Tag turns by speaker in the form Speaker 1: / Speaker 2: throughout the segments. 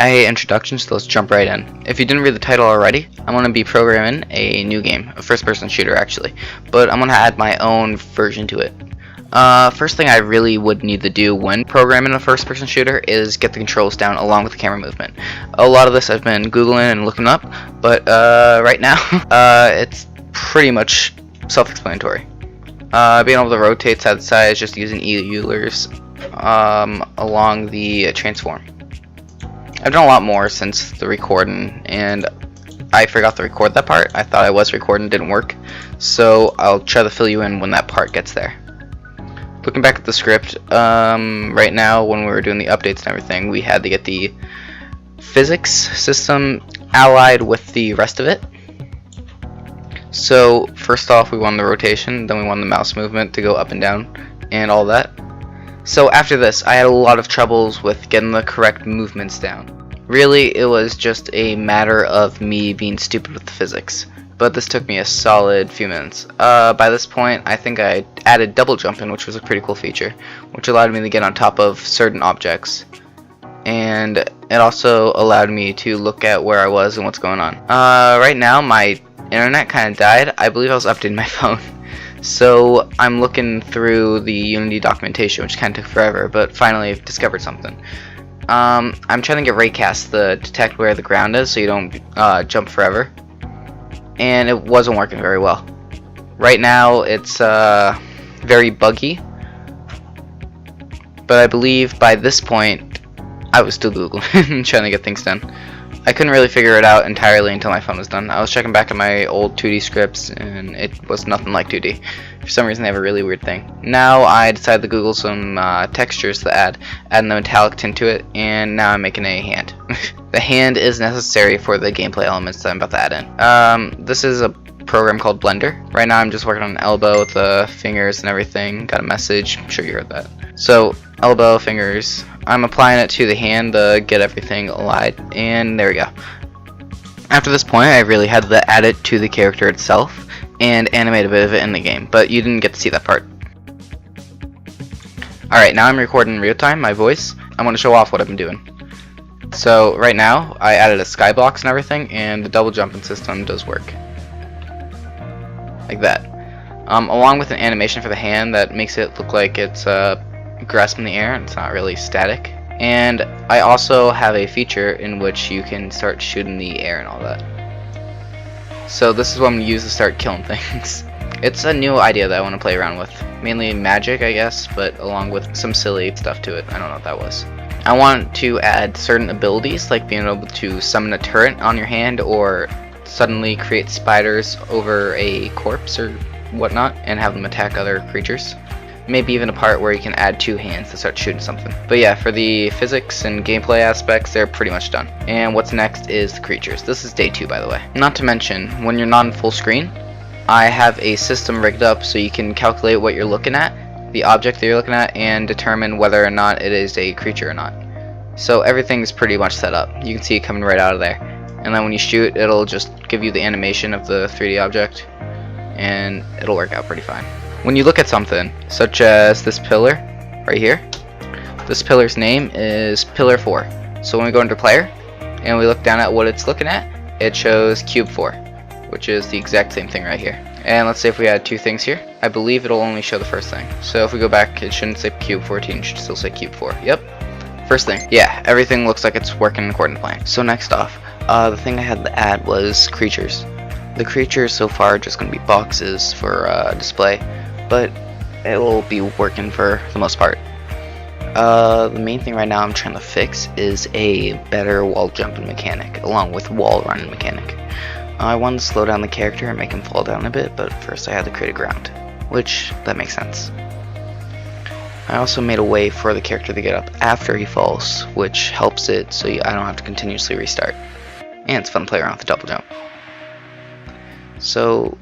Speaker 1: Introduction, so let's jump right in. If you didn't read the title already, I'm going to be programming a new game, a first-person shooter actually, but I'm going to add my own version to it. First thing I really would need to do when programming a first-person shooter is get the controls down along with the camera movement. A lot of this I've been googling and looking up, but right now it's pretty much self-explanatory. Being able to rotate side to side is just using Eulers along the transform. I've done a lot more since the recording, and I forgot to record that part. I thought I was recording, didn't work, so I'll try to fill you in when that part gets there. Looking back at the script, right now when we were doing the updates and everything, we had to get the physics system allied with the rest of it. So first off, we wanted the rotation, then we wanted the mouse movement to go up and down and all that. So after this, I had a lot of troubles with getting the correct movements down. Really, it was just a matter of me being stupid with the physics, but this took me a solid few minutes. By this point, I think I added double jumping, which was a pretty cool feature, which allowed me to get on top of certain objects, and it also allowed me to look at where I was and what's going on. Right now, my internet kind of died. I believe I was updating my phone. So I'm looking through the Unity documentation, which kind of took forever, but finally I've discovered something. I'm trying to get raycast to detect where the ground is so you don't jump forever, and it wasn't working very well. Right now it's very buggy, but I believe by this point I was still Googling trying to get things done. I couldn't really figure it out entirely until my phone was done. I was checking back at my old 2D scripts, and it was nothing like 2D. For some reason, they have a really weird thing. Now I decided to Google some textures to add the metallic tint to it, and now I'm making a hand. The hand is necessary for the gameplay elements that I'm about to add in. This is a program called Blender. Right now I'm just working on an elbow with the fingers and everything. Got a message, I'm sure you heard that. So, elbow, fingers. I'm applying it to the hand to get everything allied, and there we go. After this point, I really had to add it to the character itself and animate a bit of it in the game, but you didn't get to see that part. Alright, now I'm recording in real time, my voice. I want to show off what I've been doing. So, right now, I added a skybox and everything, and the double jumping system does work. Like that. Along with an animation for the hand that makes it look like it's grasping the air and it's not really static. And I also have a feature in which you can start shooting the air and all that. So this is what I'm going to use to start killing things. It's a new idea that I want to play around with. Mainly magic, I guess, but along with some silly stuff to it. I don't know what that was. I want to add certain abilities, like being able to summon a turret on your hand or suddenly create spiders over a corpse or whatnot and have them attack other creatures. Maybe even a part where you can add two hands to start shooting something. But yeah, for the physics and gameplay aspects, they're pretty much done. And what's next is the creatures. This is day 2, by the way. Not to mention, when you're not in full screen, I have a system rigged up so you can calculate what you're looking at, the object that you're looking at, and determine whether or not it is a creature or not. So everything's pretty much set up. You can see it coming right out of there. And then when you shoot, it'll just give you the animation of the 3D object, and it'll work out pretty fine. When you look at something, such as this pillar right here, this pillar's name is Pillar 4. So when we go into Player, and we look down at what it's looking at, it shows Cube 4, which is the exact same thing right here. And let's say if we add two things here, I believe it'll only show the first thing. So if we go back, it shouldn't say Cube 14, it should still say Cube 4. Yep, first thing. Yeah, everything looks like it's working according to plan. So next off, the thing I had to add was creatures. The creatures so far are just going to be boxes for display, but it will be working for the most part. The main thing right now I'm trying to fix is a better wall jumping mechanic, along with wall running mechanic. I wanted to slow down the character and make him fall down a bit, but first I had to create a ground, which, that makes sense. I also made a way for the character to get up after he falls, which helps it so I don't have to continuously restart. And it's fun to play around with the double jump. So,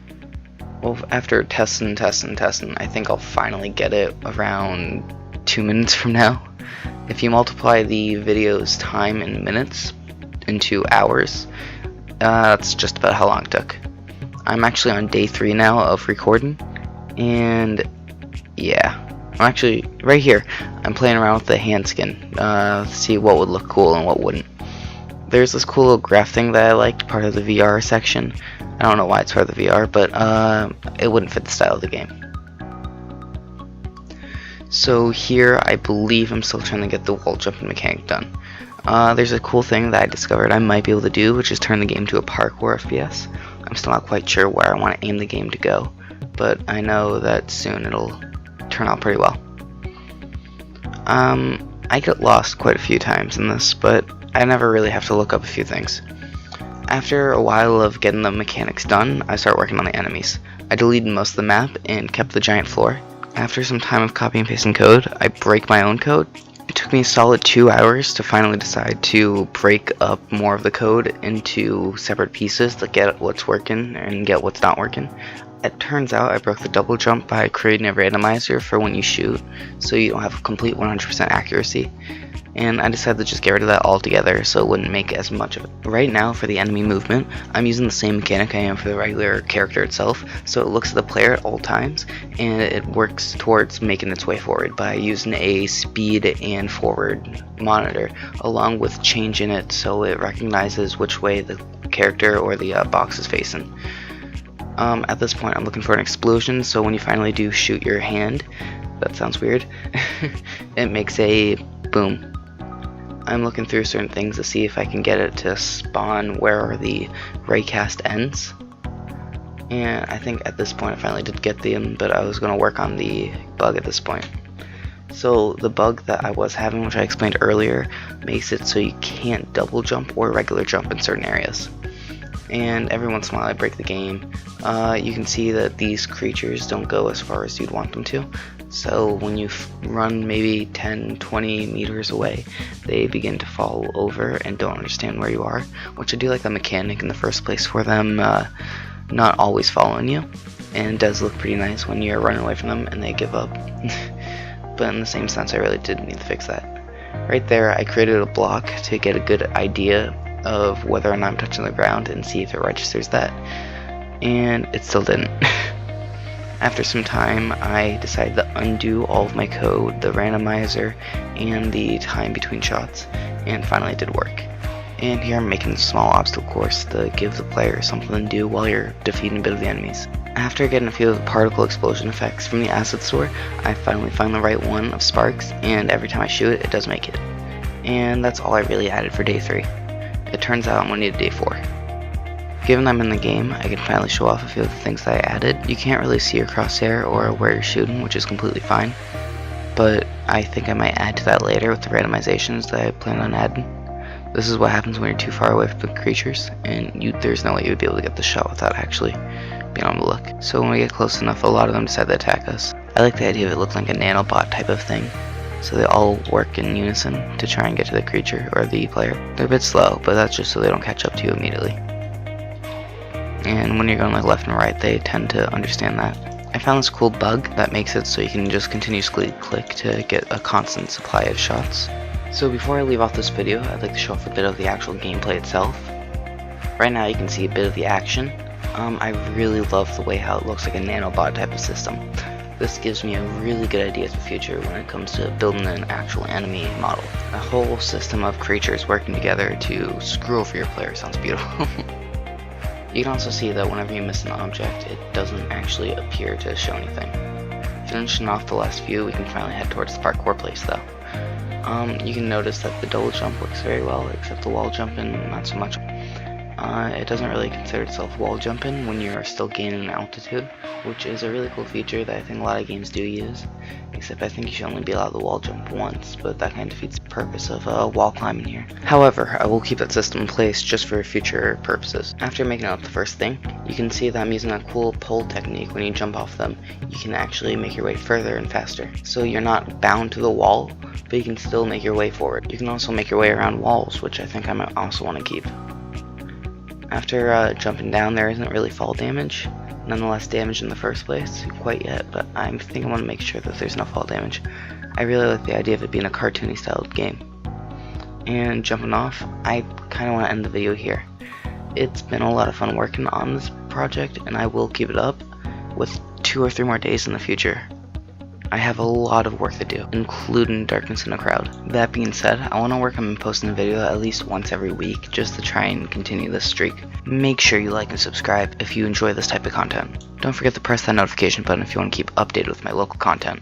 Speaker 1: well, after testing, I think I'll finally get it around 2 minutes from now. If you multiply the video's time in minutes into hours, that's just about how long it took. I'm actually on day 3 now of recording, and yeah, I'm actually right here. I'm playing around with the hand skin to see what would look cool and what wouldn't. there's this cool little graph thing that I liked, part of the VR section. I don't know why it's part of the VR, but it wouldn't fit the style of the game. So here, I believe I'm still trying to get the wall jumping mechanic done. There's a cool thing that I discovered I might be able to do, which is turn the game to a parkour FPS. I'm still not quite sure where I want to aim the game to go, but I know that soon it'll turn out pretty well. I get lost quite a few times in this, but I never really have to look up a few things. After a while of getting the mechanics done, I start working on the enemies. I deleted most of the map and kept the giant floor. After some time of copy and pasting code, I break my own code. It took me a solid 2 hours to finally decide to break up more of the code into separate pieces to get what's working and get what's not working. It turns out I broke the double jump by creating a randomizer for when you shoot, so you don't have complete 100% accuracy. And I decided to just get rid of that altogether so it wouldn't make as much of it. Right now for the enemy movement, I'm using the same mechanic I am for the regular character itself, so it looks at the player at all times, and it works towards making its way forward by using a speed and forward monitor, along with changing it so it recognizes which way the character or the box is facing. At this point I'm looking for an explosion, so when you finally do shoot your hand, that sounds weird, it makes a boom. I'm looking through certain things to see if I can get it to spawn where the raycast ends. And I think at this point I finally did get them, but I was going to work on the bug at this point. So the bug that I was having, which I explained earlier, makes it so you can't double jump or regular jump in certain areas. And every once in a while I break the game. You can see that these creatures don't go as far as you'd want them to. So when you run maybe 10-20 meters away, they begin to fall over and don't understand where you are, which I do like the mechanic in the first place for them not always following you, and it does look pretty nice when you're running away from them and they give up. But in the same sense, I really did need to fix that. Right there, I created a block to get a good idea of whether or not I'm touching the ground and see if it registers that, and it still didn't. After some time, I decided to undo all of my code, the randomizer, and the time between shots, and finally it did work. And here I'm making a small obstacle course to give the player something to do while you're defeating a bit of the enemies. After getting a few of the particle explosion effects from the asset store, I finally found the right one of sparks, and every time I shoot it, it does make it. And that's all I really added for day 3. It turns out I'm going to need a day 4. Given I'm in the game, I can finally show off a few of the things that I added. You can't really see your crosshair or where you're shooting, which is completely fine, but I think I might add to that later with the randomizations that I plan on adding. This is what happens when you're too far away from the creatures, and there's no way you would be able to get the shot without actually being on the look. So when we get close enough, a lot of them decide to attack us. I like the idea of it looking like a nanobot type of thing, so they all work in unison to try and get to the creature or the player. They're a bit slow, but that's just so they don't catch up to you immediately. And when you're going like left and right, they tend to understand that. I found this cool bug that makes it so you can just continuously click to get a constant supply of shots. So before I leave off this video, I'd like to show off a bit of the actual gameplay itself. Right now you can see a bit of the action. I really love the way how it looks like a nanobot type of system. This gives me a really good idea for the future when it comes to building an actual enemy model. A whole system of creatures working together to screw over your player sounds beautiful. You can also see that whenever you miss an object, it doesn't actually appear to show anything. Finishing off the last few, we can finally head towards the parkour place though. You can notice that the double jump works very well, except the wall jumping not so much. It doesn't really consider itself wall jumping when you're still gaining altitude, which is a really cool feature that I think a lot of games do use, except I think you should only be allowed to wall jump once, but that kind of defeats the purpose of wall climbing here. However, I will keep that system in place just for future purposes. After making up the first thing, you can see that I'm using a cool pull technique. When you jump off them, you can actually make your way further and faster. So you're not bound to the wall, but you can still make your way forward. You can also make your way around walls, which I think I might also want to keep. After jumping down, there isn't really fall damage. Nonetheless damage in the first place quite yet, but I think I want to make sure that there's no fall damage. I really like the idea of it being a cartoony styled game. And jumping off, I kind of want to end the video here. It's been a lot of fun working on this project, and I will keep it up with 2 or 3 more days in the future. I have a lot of work to do, including darkness in a crowd. That being said, I want to work on posting a video at least once every week just to try and continue this streak. Make sure you like and subscribe if you enjoy this type of content. Don't forget to press that notification button if you want to keep updated with my local content.